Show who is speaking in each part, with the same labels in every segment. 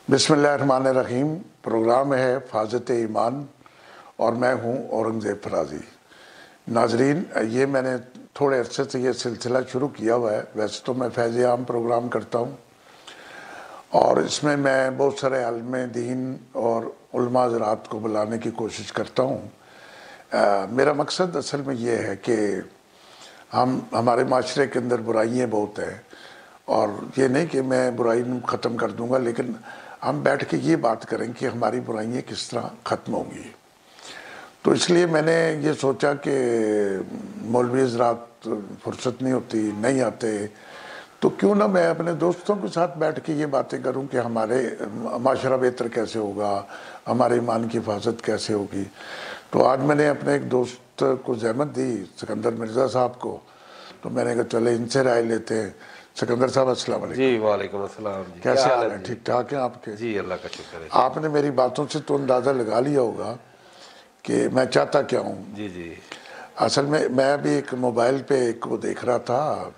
Speaker 1: बिस्मिल्लाहिर्रहमानिर्रहीम। प्रोग्राम है हिफाजत ईमान और मैं हूँ औरंगज़ेब फराजी। नाजरीन, ये मैंने थोड़े अरसे से ये सिलसिला शुरू किया हुआ है। वैसे तो मैं फैज़ आम प्रोग्राम करता हूँ और इसमें मैं बहुत सारे आलिम दीन और उलमा हज़रात को बुलाने की कोशिश करता हूँ। मेरा मकसद असल में ये है कि हमारे माशरे के अंदर बुराइयाँ बहुत हैं और ये नहीं कि मैं बुराई ख़त्म कर दूँगा, लेकिन हम बैठ के ये बात करें कि हमारी बुराइयाँ किस तरह ख़त्म होंगी। तो इसलिए मैंने ये सोचा कि मौलवी हज़रात फुर्सत नहीं होती, नहीं आते, तो क्यों ना मैं अपने दोस्तों के साथ बैठ के ये बातें करूं कि हमारे माशरा बेहतर कैसे होगा, हमारे ईमान की हिफाजत कैसे होगी। तो आज मैंने अपने एक दोस्त को ज़हमत दी, सिकंदर मिर्ज़ा साहब को, तो मैंने कहा चले इनसे राय लेते हैं। सिकंदर साहब अस्सलाम वालेकुम।
Speaker 2: जी वालेकुम अस्सलाम जी,
Speaker 1: कैसे हाल है? ठीक ठाक हैं आपके?
Speaker 2: जी अल्लाह का शुक्र है।
Speaker 1: आपने मेरी बातों से तो अंदाज़ा लगा लिया होगा कि मैं चाहता क्या हूँ।
Speaker 2: जी जी
Speaker 1: असल में मैं अभी एक मोबाइल पे एक वो देख रहा था,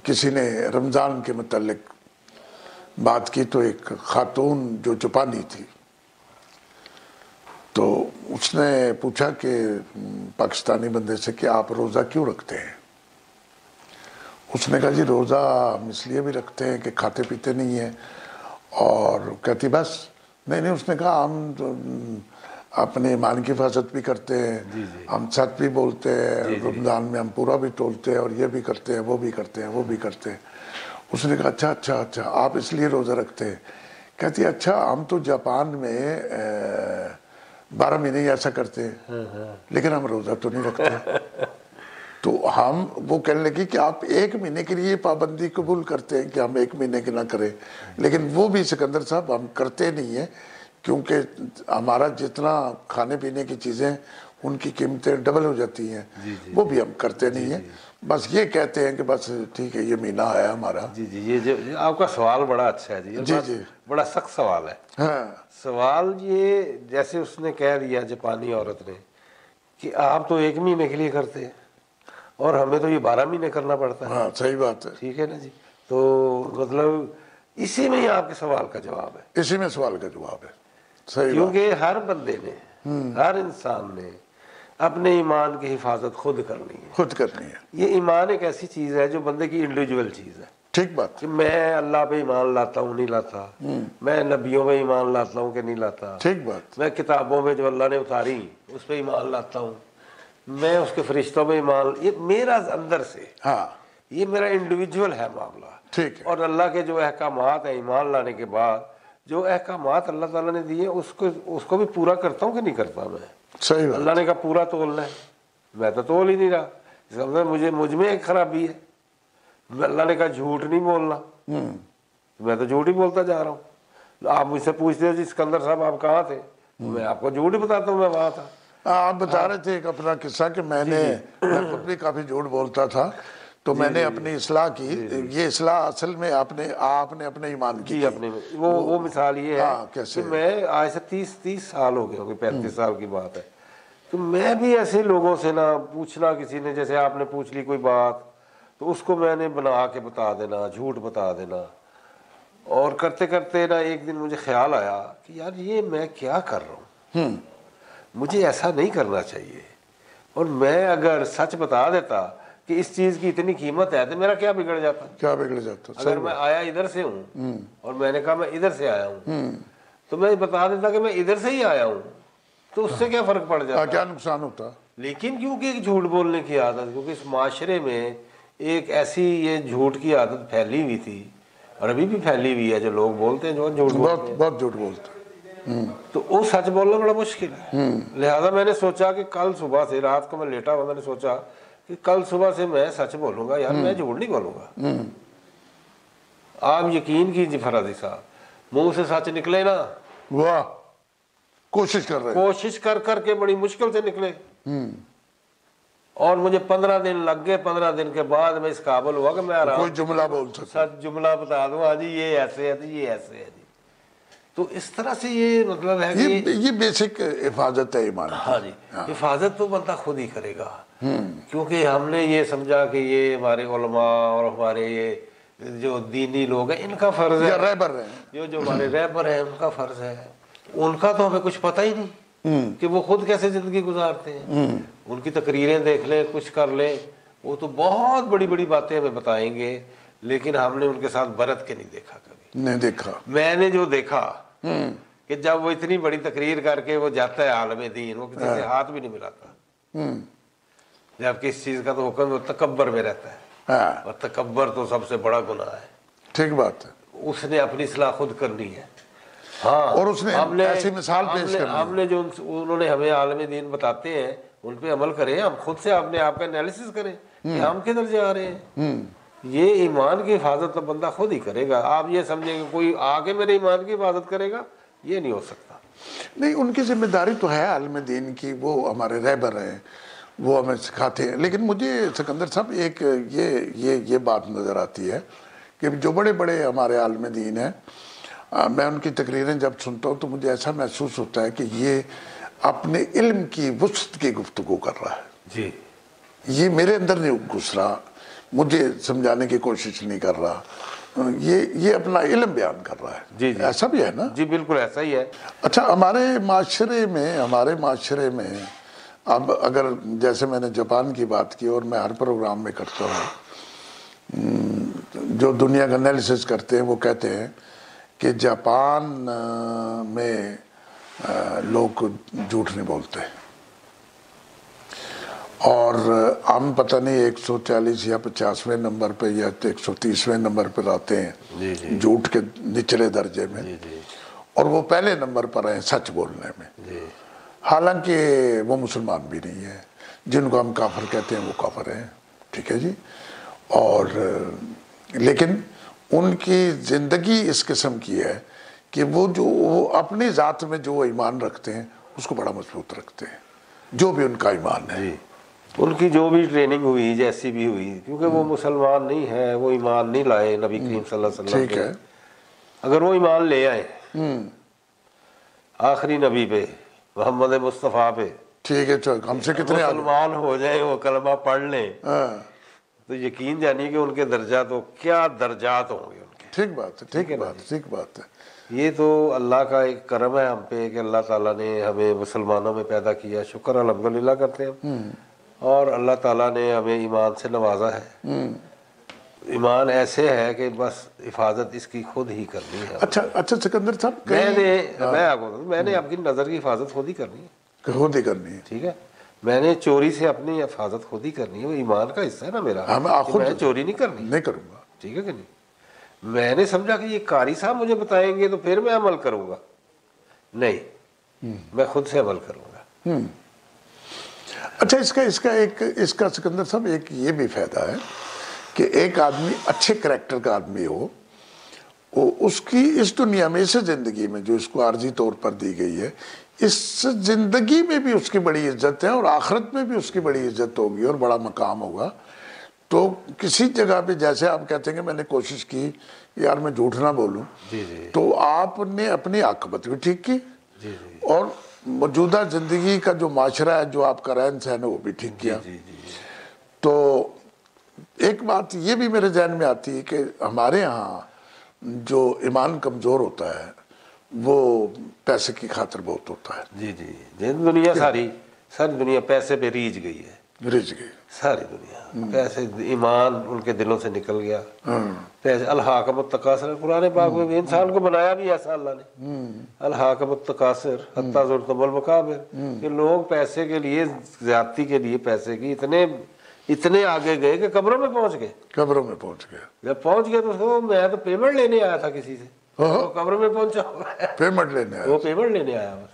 Speaker 1: किसी ने रमज़ान के मुतल्लिक बात की, तो एक खातून जो जापानी थी, तो उसने पूछा कि पाकिस्तानी बंदे से कि आप रोज़ा क्यों रखते हैं। उसने कहा जी रोज़ा हम इसलिए भी रखते हैं कि खाते पीते नहीं हैं। और कहती बस नहीं, उसने कहा हम तो अपने ईमान की हिफाजत भी करते हैं, हम सच भी बोलते हैं, रमज़ान में हम पूरा भी तोलते हैं और ये भी करते हैं, वो भी करते हैं, वो भी करते हैं। उसने कहा अच्छा आप इसलिए रोज़ा रखते हैं। कहती अच्छा हम तो जापान में 12 महीने ऐसा करते हैं, लेकिन हम रोज़ा तो नहीं रखते। तो हम वो कहने लगी कि आप एक महीने के लिए पाबंदी कबूल करते हैं कि हम एक महीने की ना करें, लेकिन वो भी सिकंदर साहब हम करते नहीं हैं, क्योंकि हमारा जितना खाने पीने की चीज़ें उनकी कीमतें डबल हो जाती हैं, वो भी हम करते नहीं हैं। बस ये कहते हैं कि बस ठीक है ये महीना है हमारा।
Speaker 2: जी जी ये जो आपका सवाल बड़ा अच्छा है जी।
Speaker 1: जी
Speaker 2: बड़ा सख्त सवाल है।
Speaker 1: हाँ
Speaker 2: सवाल ये जैसे उसने कह दिया जापानी औरत ने कि आप तो एक महीने के लिए करते हैं और हमें तो ये 12 महीने करना पड़ता है।
Speaker 1: हाँ सही बात है।
Speaker 2: ठीक है ना जी। तो मतलब इसी में ही आपके सवाल का जवाब है।
Speaker 1: इसी में सवाल का जवाब है। सही
Speaker 2: क्योंकि हर बंदे ने, हर इंसान ने अपने ईमान की हिफाजत खुद करनी है।
Speaker 1: खुद करनी है।
Speaker 2: ये ईमान एक ऐसी चीज़ है जो बंदे की इंडिविजुअल चीज़ है।
Speaker 1: ठीक बात।
Speaker 2: कि मैं अल्लाह पे ईमान लाता हूँ नहीं लाता, मैं नबियों पे ईमान लाता हूँ कि नहीं लाता,
Speaker 1: ठीक बात।
Speaker 2: मैं किताबों में जो अल्लाह ने उतारी उस पर ईमान लाता हूँ, मैं उसके फरिश्तों पे ईमान, ये मेरा अंदर से,
Speaker 1: हाँ
Speaker 2: ये मेरा इंडिविजुअल है मामला।
Speaker 1: ठीक है।
Speaker 2: और अल्लाह के जो अहकामात है ईमान लाने के बाद, जो अहकामात अल्लाह ताला ने दिए उसको भी पूरा करता हूँ कि नहीं करता मैं।
Speaker 1: सही बात।
Speaker 2: अल्लाह ने कहा पूरा तोलना है, मैं तो तोल ही नहीं रहा। इसका मतलब मुझ में एक खराबी है। अल्लाह ने कहा झूठ नहीं बोलना, मैं तो झूठ ही बोलता जा रहा हूँ। आप मुझसे पूछते हो जी सिकंदर साहब आप कहाँ थे, मैं आपको झूठ ही बताता हूँ मैं वहाँ था।
Speaker 1: आप बता रहे थे एक अपना किस्सा कि मैं खुद भी काफ़ी झूठ बोलता था, तो मैंने अपनी इस्लाह की। ये इस्लाह असल में आपने अपने ईमान की
Speaker 2: अपने वो मिसाल ये है
Speaker 1: कैसे?
Speaker 2: कि मैं आज से 30 साल हो गए होंगे, 35 साल की बात है, तो मैं भी ऐसे लोगों से ना पूछना, किसी ने जैसे आपने पूछ ली कोई बात तो उसको मैंने बना के बता देना, झूठ बता देना। और करते करते ना एक दिन मुझे ख्याल आया कि यार ये मैं क्या कर रहा हूँ, मुझे ऐसा नहीं करना चाहिए। और मैं अगर सच बता देता कि इस चीज़ की इतनी कीमत है तो मेरा क्या बिगड़ जाता।
Speaker 1: क्या बिगड़ जाता?
Speaker 2: अगर मैं आया इधर से हूँ और मैंने कहा मैं इधर से आया हूँ, तो मैं बता देता कि मैं इधर से ही आया हूँ, तो उससे क्या फ़र्क पड़ जाता,
Speaker 1: क्या नुकसान होता।
Speaker 2: लेकिन क्योंकि एक झूठ बोलने की आदत, क्योंकि इस माशरे में एक ऐसी ये झूठ की आदत फैली हुई थी और अभी भी फैली हुई है, जो लोग बोलते हैं जो झूठ बोलते हैं,
Speaker 1: बहुत झूठ बोलते हैं,
Speaker 2: तो वो सच बोलना बड़ा मुश्किल है। लिहाजा मैंने सोचा कि कल सुबह से, रात को मैं लेटा हुआ, मैंने सोचा कि कल सुबह से मैं सच बोलूंगा यार, मैं झूठ नहीं बोलूंगा। आप यकीन कीजिए फराजी साहब, मुंह से सच निकले ना,
Speaker 1: वाह, कोशिश कर रहे हैं,
Speaker 2: कोशिश कर करके बड़ी मुश्किल से निकले। और मुझे 15 दिन लग गए। 15 दिन के बाद मैं इस काबिल हुआ कि मैं आराम
Speaker 1: कोई जुमला बोल सकता,
Speaker 2: सच जुमला बता दूं, हाँ जी ये ऐसे है, ये ऐसे है जी। तो इस तरह से ये मतलब है कि
Speaker 1: ये बेसिक हिफाजत है ईमान।
Speaker 2: हाँ जी, हिफाजत तो बंदा खुद ही करेगा, क्योंकि हमने ये समझा कि ये हमारे उलमा और हमारे ये जो दीनी लोग हैं इनका फर्ज है,
Speaker 1: रहबर हैं,
Speaker 2: जो हमारे रहबर हैं उनका फर्ज है। उनका तो हमें कुछ पता ही नहीं कि वो खुद कैसे जिंदगी गुजारते हैं। उनकी तकरीरें देख लें, कुछ कर लें, वो तो बहुत बड़ी बड़ी बातें हमें बताएंगे, लेकिन हमने उनके साथ बरत के नहीं देखा कभी।
Speaker 1: नहीं देखा।
Speaker 2: मैंने जो देखा कि जब वो इतनी बड़ी तकरीर करके वो जाता है आलम दीन, वो किसी से हाथ भी नहीं मिलाता, जबकि इस चीज का तो हुक्म वो तकब्बर में रहता है।
Speaker 1: हाँ,
Speaker 2: और तकब्बर तो सबसे बड़ा गुनाह है।
Speaker 1: ठीक बात है।
Speaker 2: उसने अपनी इस्लाह खुद करनी है। हाँ,
Speaker 1: और उसने ऐसी मिसाल पेश करनी है।
Speaker 2: हमने जो उन्होंने हमें आलम दीन बताते हैं उन पे अमल करें, हम खुद से अपने आप का एनालिसिस करें कि हम किधर जा रहे हैं। ये ईमान की हिफाजत तो बंदा खुद ही करेगा। आप ये समझेंगे कोई आके मेरे ईमान की हिफाजत करेगा, ये नहीं हो सकता।
Speaker 1: नहीं, उनकी जिम्मेदारी तो है आलम दीन की, वो हमारे रहबर हैं, वो हमें सिखाते हैं। लेकिन मुझे सिकंदर साहब एक ये बात नज़र आती है कि जो बड़े बड़े हमारे आलम दीन हैं, मैं उनकी तकरीरें जब सुनता हूँ तो मुझे ऐसा महसूस होता है कि ये अपने इल्म की वुसअत की गुफ्तगू कर रहा है
Speaker 2: जी।
Speaker 1: ये मेरे अंदर नहीं घुस रहा, मुझे समझाने की कोशिश नहीं कर रहा, ये अपना इल्म बयान कर रहा है।
Speaker 2: जी जी,
Speaker 1: ऐसा भी है ना?
Speaker 2: जी बिल्कुल ऐसा ही है।
Speaker 1: अच्छा, हमारे माशरे में अब अगर जैसे मैंने जापान की बात की और मैं हर प्रोग्राम में करता हूँ, जो दुनिया का एनालिसिस करते हैं वो कहते हैं कि जापान में लोग झूठ नहीं बोलते, और हम पता नहीं 140 या 50वें नंबर पे या 130वें नंबर पर आते हैं झूठ के निचले दर्जे में। और वो पहले नंबर पर हैं सच बोलने में। हालांकि वो मुसलमान भी नहीं है, जिनको हम काफिर कहते हैं वो काफिर हैं, ठीक है जी। और लेकिन उनकी ज़िंदगी इस किस्म की है कि वो अपनी ज़ात में जो ईमान रखते हैं उसको बड़ा मजबूत रखते हैं, जो भी उनका ईमान है।
Speaker 2: उनकी जो भी ट्रेनिंग हुई जैसी भी हुई, क्योंकि वो मुसलमान नहीं है, वो ईमान नहीं लाए नबी करीम सल्लल्लाहु अलैहि वसल्लम
Speaker 1: ठीक है।
Speaker 2: अगर वो ईमान ले आए आखिरी नबी पे, मोहम्मद मुस्तफ़ा पे,
Speaker 1: ठीक है, चलो हमसे कितने
Speaker 2: मुसलमान हो जाए, वो कलमा पढ़ लें, तो यकीन जानिए कि उनके दर्जात तो क्या दर्जात होंगे उनके।
Speaker 1: ठीक बात है, ठीक बात है।
Speaker 2: ये तो अल्लाह का एक करम है हम पे कि अल्लाह ताला ने हमें मुसलमानों में पैदा किया, शुक्र अल्हम्दुलिल्लाह करते हैं। और अल्लाह ताला ने हमें ईमान से नवाजा है। ईमान ऐसे है कि बस हिफाजत इसकी खुद ही करनी है।
Speaker 1: अच्छा सिकंदर साहब,
Speaker 2: मैंने आपकी नज़र की हिफाजत खुद ही करनी है,
Speaker 1: खुद ही करनी है,
Speaker 2: ठीक है। मैंने चोरी से अपनी हिफाजत खुद ही करनी है, वो ईमान का हिस्सा है ना मेरा। मैं चोरी नहीं करनी,
Speaker 1: नहीं करूँगा,
Speaker 2: ठीक है कि नहीं। मैंने समझा कि ये कारी साहब मुझे बताएंगे तो फिर मैं अमल करूँगा, नहीं, मैं खुद से अमल करूँगा।
Speaker 1: अच्छा, इसका सिकंदर साहब एक ये भी फायदा है कि एक आदमी अच्छे करैक्टर का आदमी हो, उसकी इस दुनिया में, इस जिंदगी में जो इसको आर्जी तौर पर दी गई है, इस जिंदगी में भी उसकी बड़ी इज्जत है और आखिरत में भी उसकी बड़ी इज्जत होगी और बड़ा मकाम होगा। तो किसी जगह पे जैसे आप कहते हैं कि मैंने कोशिश की यार मैं झूठ ना बोलूं, तो आपने अपनी आकबत भी ठीक की और मौजूदा जिंदगी का जो माशरा है, जो आपका रहन सहन है, वो भी ठीक किया। तो एक बात ये भी मेरे जहन में आती है कि हमारे यहाँ जो ईमान कमज़ोर होता है वो पैसे की खातिर बहुत होता है।
Speaker 2: जी, दुनिया सारी दुनिया पैसे पे रीझ गई है, सारी दुनिया पैसे, ईमान उनके दिलों से निकल गया। पैसे अल्हाकुमुत तकासुर, कुरान पाक में भी इंसान को बनाया भी ऐसा अल्लाह ने, अल्हाकुमुत तकासुर हत्ता ज़ुरतुमुल मकाबिर, कि लोग पैसे के लिए, ज्यादती के लिए पैसे की इतने आगे गए कि कब्रों में पहुंच गए। जब पहुंच गए तो मैं तो पेमेंट लेने आया था किसी से, तो कब्र में पहुंचा,
Speaker 1: पेमेंट लेने आया,
Speaker 2: वो पेमेंट लेने आया बस।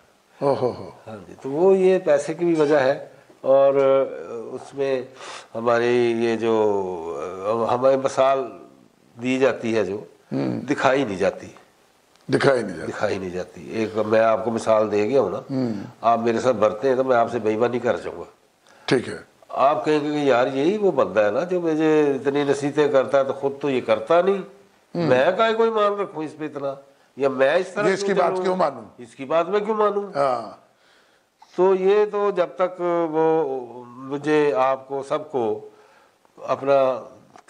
Speaker 2: हाँ जी, तो वो ये पैसे की भी वजह है। और उसमें हमारी ये जो हमें मिसाल दी जाती है जो दिखाई नहीं जाती। एक मैं आपको मिसाल दे गया हूँ ना, आप मेरे साथ बढ़ते हैं तो मैं आपसे बेईमानी कर जाऊंगा,
Speaker 1: ठीक है।
Speaker 2: आप कहेंगे कि यार यही वो बंदा है ना जो मुझे इतनी नसीहतें करता है, तो खुद तो ये करता नहीं, मैं काहे कोई मान रखूं इस पे इतना, या मैं इस तरह
Speaker 1: इसकी बात क्यों मानूं,
Speaker 2: इसकी बात मैं क्यों मानूं। तो ये तो जब तक वो मुझे, आपको, सबको अपना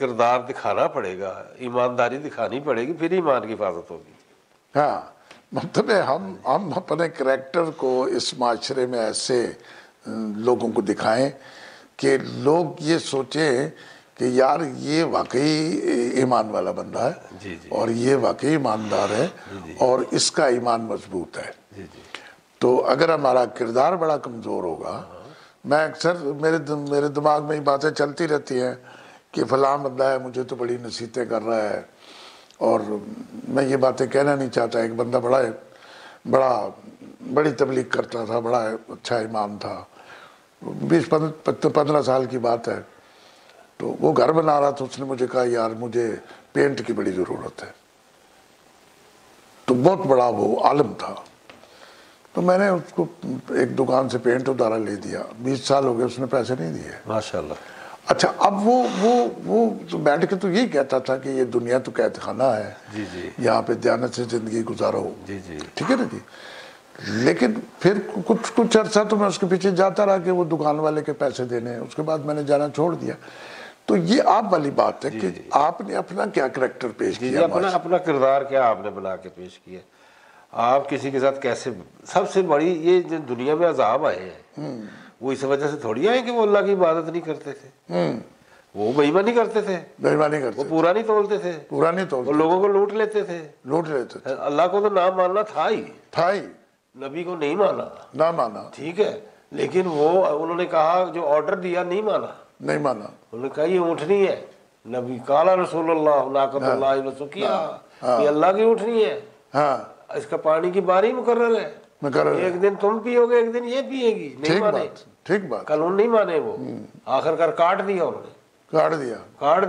Speaker 2: کردار دکھانا پڑے گا، ایمانداری دکھانی پڑے گی، پھر ایمان کی حفاظت ہوگی۔
Speaker 1: ہاں مطلب ہے ہم اپنے کریکٹر کو اس معاشرے میں ایسے لوگوں کو دکھائیں کہ لوگ یہ سوچیں کہ یار یہ واقعی ایمان والا بندہ ہے،
Speaker 2: جی جی
Speaker 1: اور یہ واقعی ایماندار ہے، اور اس کا ایمان مضبوط ہے۔
Speaker 2: جی جی
Speaker 1: تو اگر ہمارا کردار بڑا کمزور ہوگا، میں اکثر میرے دماغ میں یہ باتیں چلتی رہتی ہیں کہ فلاں بندہ ہے مجھے تو بڑی نصیحتیں کر رہا ہے، اور میں یہ باتیں کہنا نہیں چاہتا۔ ایک بندہ بڑی تبلیغ کرتا تھا، بڑا اچھا امام تھا، 20-15 سال کی بات ہے، تو وہ گھر بنا رہا تھا، اس نے مجھے کہا یار مجھے پینٹ کی بڑی ضرورت ہے۔ تو بہت بڑا وہ عالم تھا، تو میں نے اس کو ایک دکان سے پینٹ ادارہ لے دیا، 20 سال ہو گئے اس نے پیسے نہیں دیے۔
Speaker 2: ماشاءاللہ۔
Speaker 1: اچھا اب وہ تو بیٹھ کے تو یہی کہتا تھا کہ یہ دنیا تو قید خانہ ہے،
Speaker 2: جی جی
Speaker 1: یہاں پہ دیانت سے زندگی گزارو،
Speaker 2: جی جی
Speaker 1: ٹھیک ہے نا جی۔ لیکن پھر کچھ عرصہ تو میں اس کے پیچھے جاتا رہا کہ وہ دکان والے کے پیسے دینے ہیں، اس کے بعد میں نے جانا چھوڑ دیا۔ تو یہ آپ والی بات ہے کہ آپ نے اپنا کیا کریکٹر پیش کیا،
Speaker 2: اپنا کردار کیا آپ نے بنا کے پیش کیا، آپ کسی کے ساتھ کیسے۔ سب سے بڑی یہ جو دنیا میں عذاب آئے ہیں وہ اس وجہ سے تھوڑی آئے کہ وہ اللہ کی عبادت نہیں کرتے تھے، وہ بے ایمانی کرتے تھے،
Speaker 1: بےایمانی کرتے،
Speaker 2: وہ پورا نہیں تولتے تھے،
Speaker 1: پورا نہیں
Speaker 2: وہ
Speaker 1: توڑتے،
Speaker 2: لوگوں کو لوٹ لیتے تھے۔ اللہ کو تو نہ ماننا تھا ہی، نبی کو نہیں مانا،
Speaker 1: نہ مانا،
Speaker 2: ٹھیک ہے، لیکن وہ انہوں نے کہا جو آرڈر دیا نہیں مانا، انہوں نے کہا یہ اونٹنی ہے، نبی قال رسول اللہ ناقۃ اللہ وسقیھا، یہ اللہ کی اونٹنی ہے، اس کا پانی کی باری مقرر ہے، ایک دن تم پیو گے ایک دن یہ پیے گی، نہیں مانے،
Speaker 1: ٹھیک بات،
Speaker 2: قانون نہیں مانے، وہ آخر کار کاٹ دیا انہوں نے، کاٹ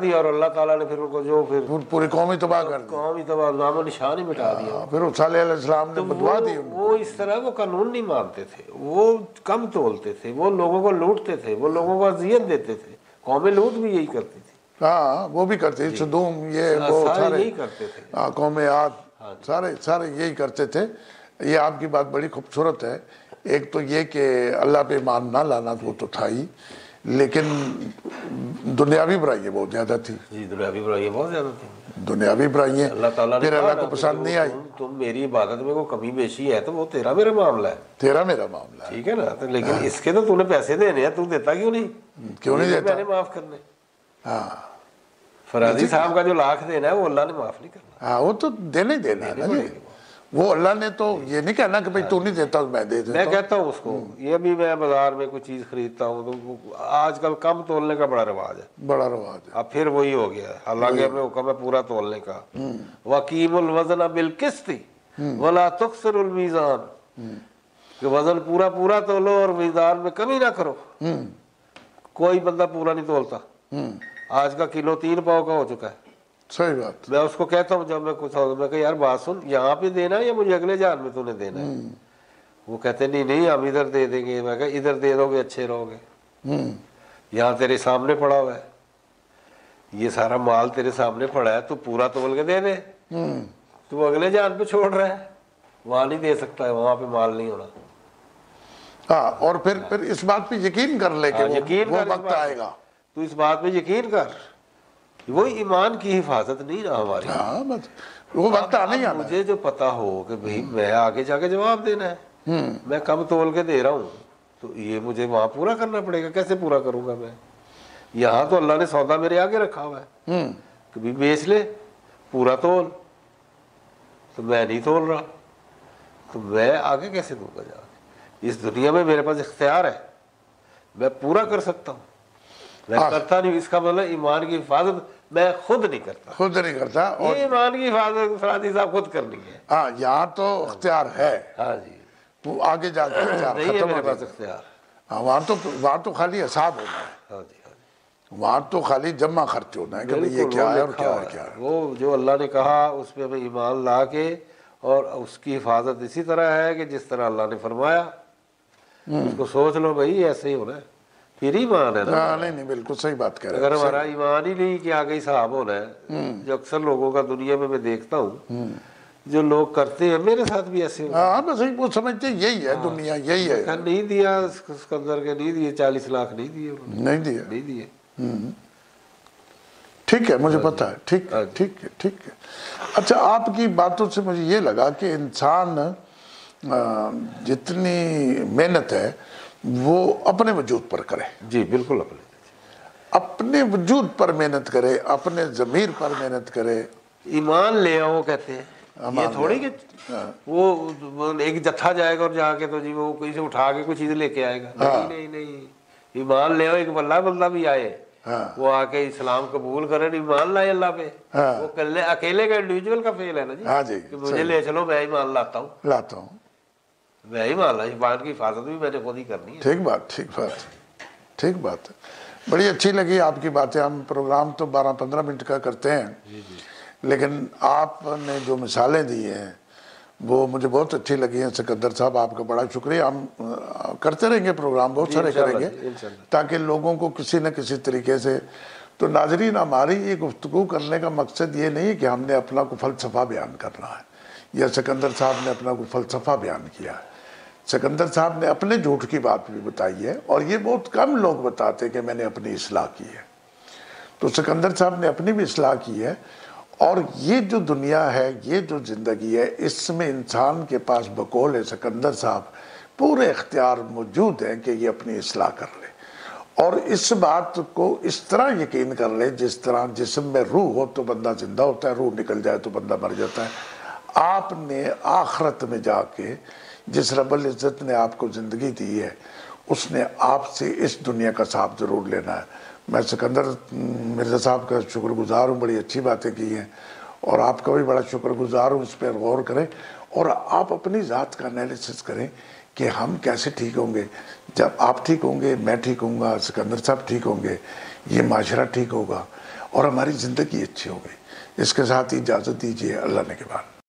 Speaker 2: دیا، اور اللہ تعالیٰ نے پھر ان کو جو پھر
Speaker 1: پوری قوم ہی تباہ کر دی،
Speaker 2: قوم ہی تباہ، نام و نشان ہی مٹا دیا۔
Speaker 1: پھر صالح علیہ السلام نے بدوا دی۔
Speaker 2: وہ اس طرح وہ قانون نہیں مانتے تھے، وہ کم تولتے تھے، وہ لوگوں کو لوٹتے تھے، وہ لوگوں کو اذیت دیتے تھے۔ قوم لوط بھی یہی کرتی تھی،
Speaker 1: ہاں وہ بھی کرتے تھے، صدوم یہ وہ
Speaker 2: سارے یہی کرتے تھے،
Speaker 1: قوم عاد سارے یہی کرتے تھے۔ یہ آپ کی بات بڑی خوبصورت ہے۔ ایک تو یہ کہ اللہ پہ ایمان نہ لانا وہ تو تھا ہی، لیکن دنیاوی برائیاں بہت زیادہ تھی،
Speaker 2: جی دنیاوی برائیاں بہت زیادہ تھیں،
Speaker 1: دنیاوی برائیاں
Speaker 2: اللہ تعالیٰ نے
Speaker 1: پھر اللہ کو پسند نہیں آئی۔
Speaker 2: تم میری عبادت میں کوئی کمی بیشی ہے تو وہ تیرا میرا معاملہ ہے،
Speaker 1: تیرا میرا معاملہ ہے،
Speaker 2: ٹھیک ہے نا، لیکن اس کے تو نے پیسے دینے ہیں، تو دیتا کیوں نہیں؟
Speaker 1: کیوں نہیں دیتا؟
Speaker 2: میں نے معاف کرنے،
Speaker 1: ہاں
Speaker 2: فرازی صاحب کا جو لاکھ دینا ہے وہ اللہ نے معاف نہیں کرنا،
Speaker 1: ہاں وہ تو دینا ہی دینا ہے نا جی۔ وہ اللہ نے تو یہ نہیں کہنا کہ بھائی تو نہیں دیتا میں دے دیتا
Speaker 2: میں
Speaker 1: ہوں۔
Speaker 2: کہتا ہوں اس کو، یہ بھی میں بازار میں کوئی چیز خریدتا ہوں تو آج کل کم تولنے کا بڑا رواج ہے،
Speaker 1: بڑا رواج ہے،
Speaker 2: اب پھر وہی ہو گیا ہے، حالانکہ ہمیں حکم ہے پورا تولنے کا، وَأَقِیمُوا الْوَزْنَ بِالْقِسْطِ وَلَا تُخْسِرُوا الْمِیزَانَ، کہ وزن پورا تولو اور میزان میں کمی نہ کرو۔ کوئی بندہ پورا نہیں تولتا، آج کا کلو 3 پاؤ کا ہو چکا ہے۔
Speaker 1: صحیح بات،
Speaker 2: میں اس کو کہتا ہوں جب میں کچھ میں کہ یار بات سن، یہاں پہ دینا ہے یا مجھے اگلے جان میں تو نے دینا ہے؟ وہ کہتے نہیں ہم ادھر دے دیں گے۔ میں کہا ادھر دے دو گے اچھے رہو گے، یہاں تیرے سامنے پڑا ہوا ہے، یہ سارا مال تیرے سامنے پڑا ہے، تو پورا تول کے دے دے، تو اگلے جان پہ چھوڑ رہا ہے، وہاں نہیں دے سکتا ہے، وہاں پہ مال نہیں ہونا۔
Speaker 1: ہاں اور پھر اس بات پہ یقین کر لے کہ وہ وقت آئے گا،
Speaker 2: تو اس بات پہ یقین کر، وہی ایمان کی حفاظت نہیں نا ہماری۔
Speaker 1: ہاں بس وہ وقت آنے ہی آنا ہے۔
Speaker 2: مجھے جو پتا ہو کہ بھئی میں آگے جا کے جواب دینا ہے، میں کم تول کے دے رہا ہوں، تو یہ مجھے وہاں پورا کرنا پڑے گا۔ کیسے پورا کروں گا میں؟ یہاں تو اللہ نے سودا میرے آگے رکھا ہوا ہے، کبھی بیچ لے، پورا تول، تو میں نہیں تول رہا، تو میں آگے کیسے دوں گا جا کے؟ اس دنیا میں میرے پاس اختیار ہے، میں پورا کر سکتا ہوں، میں کرتا نہیں۔ اس کا مطلب ایمان کی حفاظت میں خود نہیں کرتا، اور یہ ایمان کی حفاظت فرادی صاحب خود کرنی ہے۔
Speaker 1: ہاں یہاں تو اختیار ہے،
Speaker 2: ہاں جی،
Speaker 1: وہ آگے جا کے اختیار
Speaker 2: نہیں ہے
Speaker 1: ختم ہو
Speaker 2: میرے
Speaker 1: جائے
Speaker 2: پاس
Speaker 1: گا۔
Speaker 2: اختیار۔
Speaker 1: ہاں وہاں تو خالی حساب ہونا ہے،
Speaker 2: ہاں جی، ہاں جی،
Speaker 1: وہاں تو خالی جمع خرچ ہونا ہے کہ بھئی یہ کیا ہے اور کیا ہے کیا ہے۔
Speaker 2: وہ جو اللہ نے کہا اس پہ ہمیں ایمان لا کے، اور اس کی حفاظت اسی طرح ہے کہ جس طرح اللہ نے فرمایا، اس کو سوچ لو بھائی ایسے ہی ہونا ہے، پھر ایمان ہے نا۔
Speaker 1: نہیں بالکل صحیح بات کہہ رہے
Speaker 2: اگر ہمارا ایمان ہی نہیں کہ آگے حساب ہونا ہے، جو اکثر لوگوں کا دنیا میں دیکھتا ہوں جو لوگ کرتے ہیں، میرے ساتھ بھی ایسے ہوتا ہے،
Speaker 1: ہاں بس وہ سمجھتے یہی ہے دنیا، یہی ہے،
Speaker 2: نہیں دیا سکندر کے، نہیں دیے 40 لاکھ، نہیں دیے انہوں نے،
Speaker 1: نہیں دیا،
Speaker 2: نہیں دیے۔
Speaker 1: ठीक है, मुझे पता है, ठीक है, ठीक है, ठीक है। अच्छा, आपकी बातों से मुझे ये लगा कि इंसान जितनी मेहनत है वो अपने वजूद पर करे।
Speaker 2: जी बिल्कुल,
Speaker 1: अपने वजूद पर मेहनत करे, अपने ज़मीर पर मेहनत करे।
Speaker 2: ईमान ले आओ कहते हैं, ये थोड़ी कि वो एक जत्था जाएगा और जाके तो जी वो कहीं से उठा के कुछ चीज लेके आएगा। नहीं नहीं नहीं, ईमान ले आओ। एक बंदा भी आए, वो आके इस्लाम कबूल करे, ईमान लाए अल्लाह पे, वो अकेले का इंडिविजुअल का फेल है ना जी।
Speaker 1: हाँ जी,
Speaker 2: कि मुझे ले चलो, मैं ईमान लाता हूँ, मैं ही मान ला। ईमान की हिफाजत भी मैंने खुद ही करनी है।
Speaker 1: ठीक बात, ठीक बात, ठीक बात है। बड़ी अच्छी लगी आपकी बातें। हम प्रोग्राम तो 12-15 मिनट का करते हैं, लेकिन आपने जो मिसालें दी हैं वो मुझे बहुत अच्छी लगी हैं। सिकंदर साहब, आपका बड़ा शुक्रिया। हम करते रहेंगे प्रोग्राम, बहुत सारे करेंगे, ताकि लोगों को किसी न किसी तरीके से। तो नाजरीन, हमारी ये गुफ्तगू करने का मकसद ये नहीं है कि हमने अपना को फ़लसफ़ा बयान करना है, या सिकंदर साहब ने अपना को फ़लसफ़ा बयान किया है। सिकंदर साहब ने अपने झूठ की बात भी बताई है, और ये बहुत कम लोग बताते कि मैंने अपनी इस्लाह की है। तो सिकंदर साहब ने अपनी भी इस्लाह की है। और ये जो दुनिया है, ये जो ज़िंदगी है, इसमें इंसान के पास बकौल है सिकंदर साहब पूरे इख्तियार मौजूद हैं कि ये अपनी इस्लाह कर ले, और इस बात को इस तरह यकीन कर ले जिस तरह जिस्म में रूह हो तो बंदा जिंदा होता है, रूह निकल जाए तो बंदा मर जाता है। आपने आखिरत में जाके जिस रब्बुल इज़्ज़त ने आपको ज़िंदगी दी है, उसने आपसे इस दुनिया का हिसाब ज़रूर लेना है। मैं सिकंदर मिर्ज़ा साहब का शुक्रगुज़ार हूँ, बड़ी अच्छी बातें की हैं, और आपका भी बड़ा शुक्रगुज़ार हूँ। इस पर गौर करें और आप अपनी ज़ात का एनालिसिस करें कि हम कैसे ठीक होंगे। जब आप ठीक होंगे, मैं ठीक होऊंगा, सिकंदर साहब ठीक होंगे, ये माशरा ठीक होगा और हमारी ज़िंदगी अच्छी होगी। इसके साथ ही इजाज़त दीजिए। अल्लाह ने के बाद।